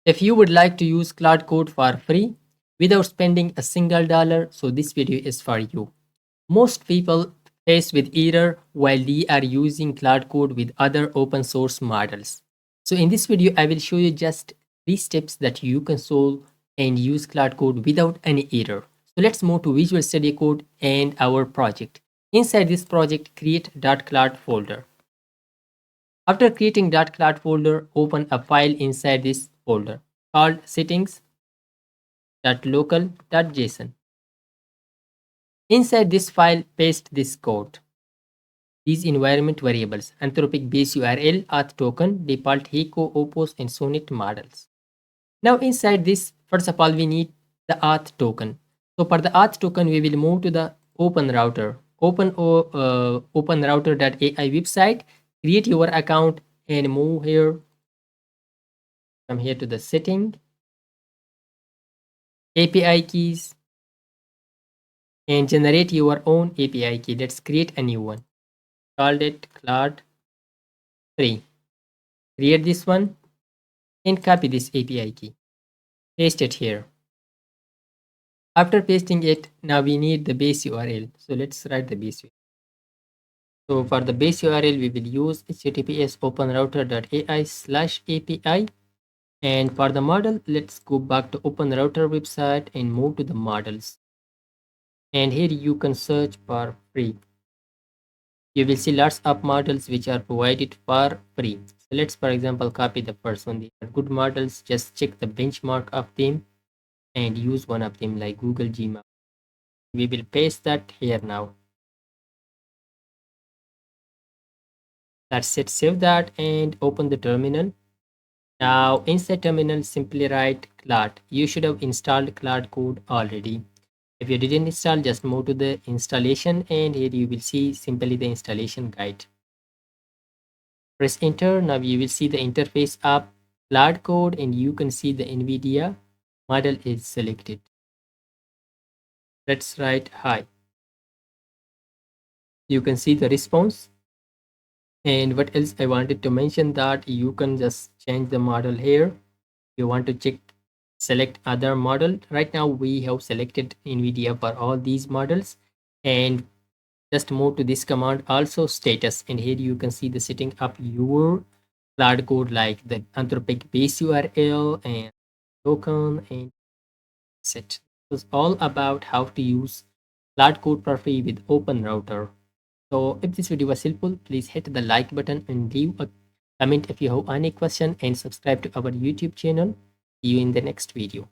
If you would like to use Claude Code for free without spending a single dollar, so this video is for you. Most people face with error while they are using Claude Code with other open source models. So in this video, I will show you just 3 steps that you can solve and use Claude Code without any error. So let's move to Visual Studio Code and our project. Inside this project, create .claude folder. After creating .claude folder, open a file inside this folder called settings.local.json. Inside this file, paste this code. These environment variables: Anthropic base URL, auth token, default Heiko, Opus, and Sonnet models. Now inside this, first of all, we need the auth token. So for the auth token, we will move to the OpenRouter, OpenRouter.ai website, create your account and move here, from here to the setting, API keys, and generate your own API key. Let's create a new one. Called it Claude 3. Create this one and copy this API key. Paste it here. After pasting it, now we need the base URL. So let's write the base URL. So for the base URL, we will use https openrouter.ai/API. And for the model, let's go back to OpenRouter website and move to the models. And here you can search for free. You will see lots of models which are provided for free. So let's, for example, copy the first one. These are good models. Just check the benchmark of them and use one of them, like Google Gmail. We will paste that here now. That's it. Save that and open the terminal. Now inside terminal, simply write Claude. You should have installed Claude Code already. If you didn't install, just move to the installation and here you will see simply the installation guide. Press enter. Now you will see the interface of Claude Code and you can see the NVIDIA model is selected. Let's write hi. You can see the response. And what else I wanted to mention, that you can just change the model here. You want to select other model. Right now we have selected NVIDIA for all these models, and just move to this command also status, and here you can see the setting up your Claude Code, like the Anthropic base URL and token, and set. It was all about how to use Claude Code for free with OpenRouter. So if this video was helpful, please hit the like button and leave a comment if you have any question, and subscribe to our YouTube channel. See you in the next video.